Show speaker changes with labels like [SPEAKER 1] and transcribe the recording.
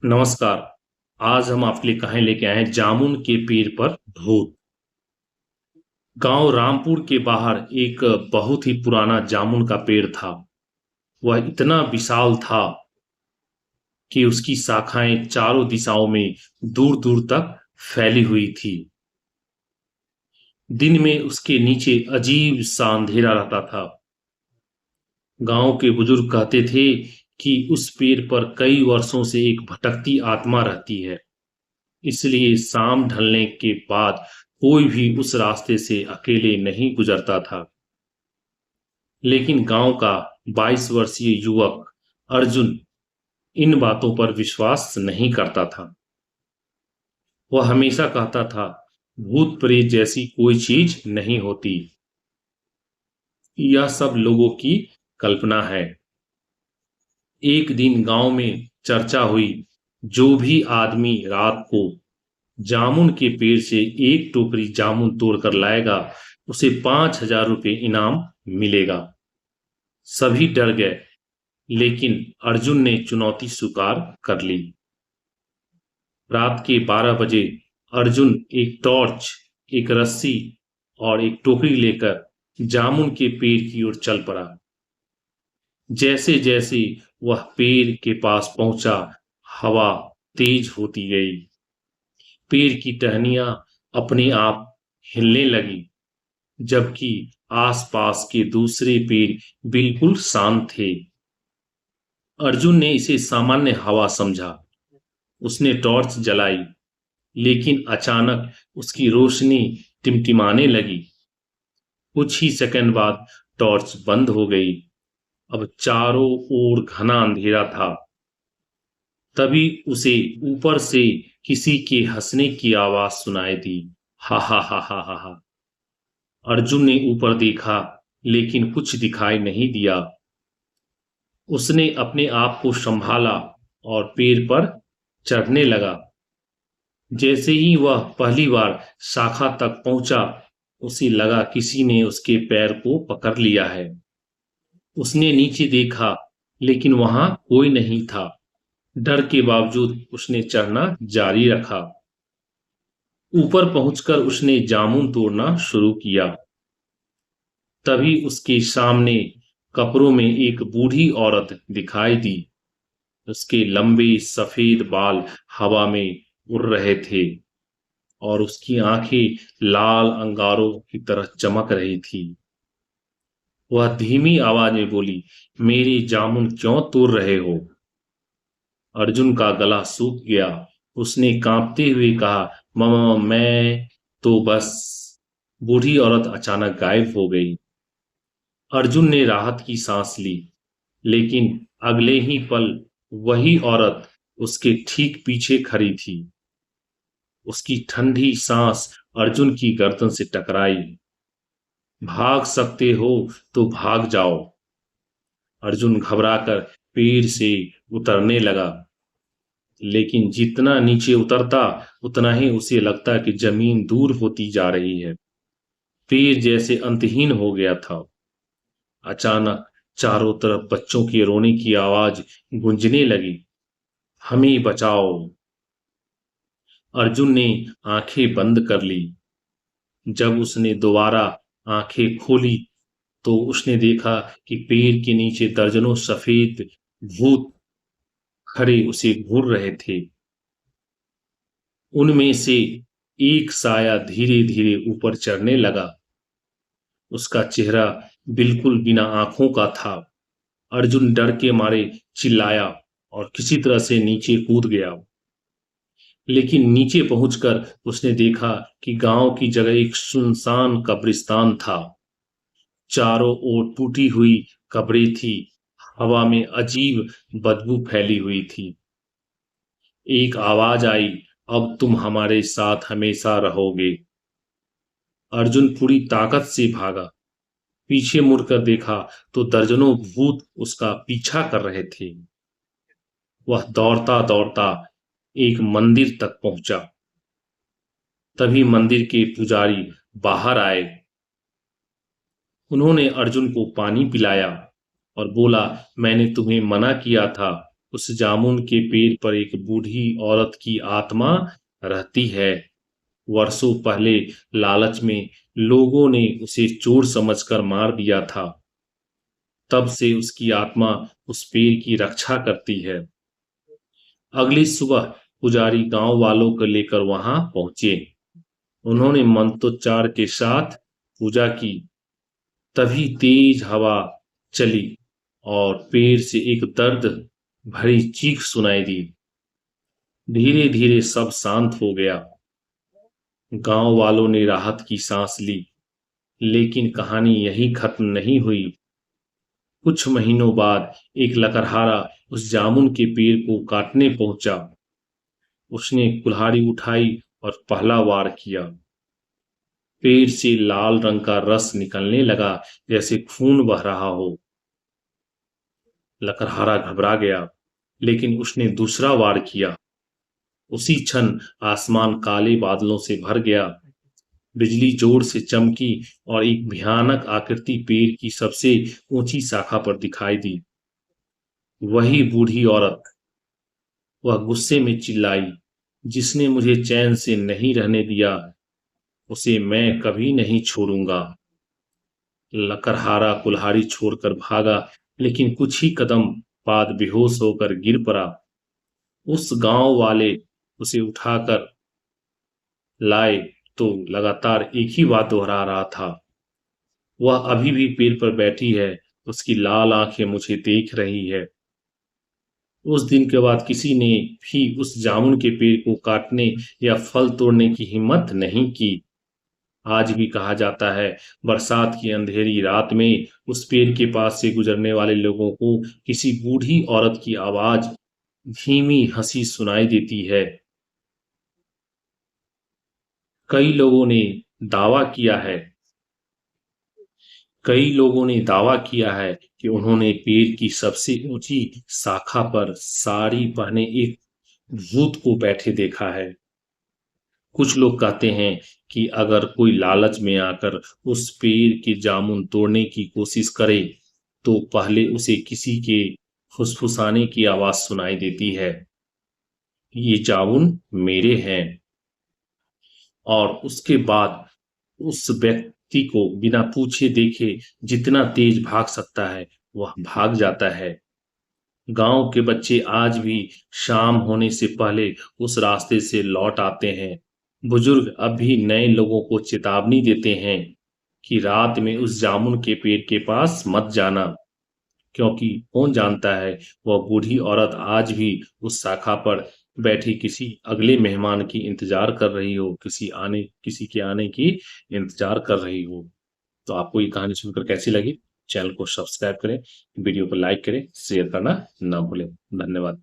[SPEAKER 1] नमस्कार। आज हम आपके लिए कहानी लेके आए हैं जामुन के पेड़ पर भूत। गांव रामपुर के बाहर एक बहुत ही पुराना जामुन का पेड़ था। वह इतना विशाल था कि उसकी शाखाएं चारों दिशाओं में दूर दूर तक फैली हुई थी। दिन में उसके नीचे अजीब सा अंधेरा रहता था। गांव के बुजुर्ग कहते थे कि उस पेड़ पर कई वर्षों से एक भटकती आत्मा रहती है, इसलिए शाम ढलने के बाद कोई भी उस रास्ते से अकेले नहीं गुजरता था। लेकिन गांव का 22 वर्षीय युवक अर्जुन इन बातों पर विश्वास नहीं करता था। वह हमेशा कहता था, भूत प्रेत जैसी कोई चीज नहीं होती, यह सब लोगों की कल्पना है। एक दिन गांव में चर्चा हुई, जो भी आदमी रात को जामुन के पेड़ से एक टोकरी जामुन तोड़कर लाएगा, उसे 5,000 रुपये इनाम मिलेगा। सभी डर गए, लेकिन अर्जुन ने चुनौती स्वीकार कर ली। रात के 12 बजे अर्जुन एक टॉर्च, एक रस्सी और एक टोकरी लेकर जामुन के पेड़ की ओर चल पड़ा। जैसे जैसे वह पेड़ के पास पहुंचा, हवा तेज होती गई। पेड़ की टहनियां अपने आप हिलने लगी, जबकि आसपास के दूसरे पेड़ बिल्कुल शांत थे। अर्जुन ने इसे सामान्य हवा समझा। उसने टॉर्च जलाई, लेकिन अचानक उसकी रोशनी टिमटिमाने लगी। कुछ ही सेकंड बाद टॉर्च बंद हो गई। अब चारों ओर घना अंधेरा था। तभी उसे ऊपर से किसी के हंसने की आवाज सुनाई दी। हा हा हा हा हा हा। अर्जुन ने ऊपर देखा, लेकिन कुछ दिखाई नहीं दिया। उसने अपने आप को संभाला और पेड़ पर चढ़ने लगा। जैसे ही वह पहली बार शाखा तक पहुंचा, उसे लगा किसी ने उसके पैर को पकड़ लिया है। उसने नीचे देखा, लेकिन वहां कोई नहीं था। डर के बावजूद उसने चढ़ना जारी रखा। ऊपर पहुंचकर उसने जामुन तोड़ना शुरू किया। तभी उसके सामने कपड़ों में एक बूढ़ी औरत दिखाई दी। उसके लंबे सफेद बाल हवा में उड़ रहे थे और उसकी आंखें लाल अंगारों की तरह चमक रही थी। वह धीमी आवाज में बोली, मेरे जामुन क्यों तोड़ रहे हो? अर्जुन का गला सूख गया। उसने कांपते हुए कहा, ममा मैं तो बस। बूढ़ी औरत अचानक गायब हो गई। अर्जुन ने राहत की सांस ली, लेकिन अगले ही पल वही औरत उसके ठीक पीछे खड़ी थी। उसकी ठंडी सांस अर्जुन की गर्दन से टकराई। भाग सकते हो तो भाग जाओ। अर्जुन घबराकर पेड़ से उतरने लगा, लेकिन जितना नीचे उतरता उतना ही उसे लगता कि जमीन दूर होती जा रही है। पेड़ जैसे अंतहीन हो गया था। अचानक चारों तरफ बच्चों के रोने की आवाज गूंजने लगी। हमें बचाओ। अर्जुन ने आंखें बंद कर ली। जब उसने दोबारा आंखें खोली, तो उसने देखा कि पेड़ के नीचे दर्जनों सफेद भूत खड़े उसे घूर रहे थे। उनमें से एक साया धीरे धीरे ऊपर चढ़ने लगा। उसका चेहरा बिल्कुल बिना आंखों का था। अर्जुन डर के मारे चिल्लाया और किसी तरह से नीचे कूद गया। लेकिन नीचे पहुंचकर उसने देखा कि गांव की जगह एक सुनसान कब्रिस्तान था। चारों ओर टूटी हुई कब्रें थी। हवा में अजीब बदबू फैली हुई थी। एक आवाज आई, अब तुम हमारे साथ हमेशा रहोगे। अर्जुन पूरी ताकत से भागा। पीछे मुड़कर देखा तो दर्जनों भूत उसका पीछा कर रहे थे। वह दौड़ता दौड़ता एक मंदिर तक पहुंचा। तभी मंदिर के पुजारी बाहर आए। उन्होंने अर्जुन को पानी पिलाया और बोला, मैंने तुम्हें मना किया था उस जामुन के पेड़ पर एक बूढ़ी औरत की आत्मा रहती है। वर्षों पहले लालच में लोगों ने उसे चोर समझकर मार दिया था। तब से उसकी आत्मा उस पेड़ की रक्षा करती है। अगली सुबह पुजारी गांव वालों को लेकर वहां पहुंचे। उन्होंने मंत्रोच्चार के साथ पूजा की। तभी तेज हवा चली और पेड़ से एक दर्द भरी चीख सुनाई दी। धीरे धीरे सब शांत हो गया। गांव वालों ने राहत की सांस ली। लेकिन कहानी यहीं खत्म नहीं हुई। कुछ महीनों बाद एक लकड़हारा उस जामुन के पेड़ को काटने पहुंचा। उसने कुल्हाड़ी उठाई और पहला वार किया। पेड़ से लाल रंग का रस निकलने लगा, जैसे खून बह रहा हो। लकड़हारा घबरा गया, लेकिन उसने दूसरा वार किया। उसी क्षण आसमान काले बादलों से भर गया। बिजली जोर से चमकी और एक भयानक आकृति पेड़ की सबसे ऊंची शाखा पर दिखाई दी। वही बूढ़ी औरत। वह गुस्से में चिल्लाई, जिसने मुझे चैन से नहीं रहने दिया, उसे मैं कभी नहीं छोड़ूंगा। लकड़हारा कुल्हाड़ी छोड़कर भागा, लेकिन कुछ ही कदम बाद बेहोश होकर गिर पड़ा। उस गांव वाले उसे उठाकर लाए तो लगातार एक ही बात दोहरा रहा था, वह अभी भी पेड़ पर बैठी है, उसकी लाल आंखें मुझे देख रही है। उस दिन के बाद किसी ने भी उस जामुन के पेड़ को काटने या फल तोड़ने की हिम्मत नहीं की। आज भी कहा जाता है, बरसात की अंधेरी रात में उस पेड़ के पास से गुजरने वाले लोगों को किसी बूढ़ी औरत की आवाज, धीमी हंसी सुनाई देती है। कई लोगों ने दावा किया है कई लोगों ने दावा किया है कि उन्होंने पेड़ की सबसे ऊंची शाखा पर साड़ी पहने एक भूत को बैठे देखा है। कुछ लोग कहते हैं कि अगर कोई लालच में आकर उस पेड़ के जामुन तोड़ने की कोशिश करे, तो पहले उसे किसी के फुसफुसाने की आवाज सुनाई देती है, ये जामुन मेरे हैं। और उसके बाद उस व्यक्ति को बिना पूछे देखे जितना तेज भाग सकता है, वह भाग जाता है। गांव के बच्चे आज भी शाम होने से पहले उस रास्ते से लौट आते हैं। बुजुर्ग अब भी नए लोगों को चेतावनी देते हैं कि रात में उस जामुन के पेड़ के पास मत जाना, क्योंकि कौन जानता है, वह बूढ़ी औरत आज भी उस शाखा पर बैठी किसी अगले मेहमान की इंतजार कर रही हो, किसी के आने की इंतजार कर रही हो। तो आपको ये कहानी सुनकर कैसी लगी? चैनल को सब्सक्राइब करें, वीडियो को लाइक करें, शेयर करना ना भूलें। धन्यवाद।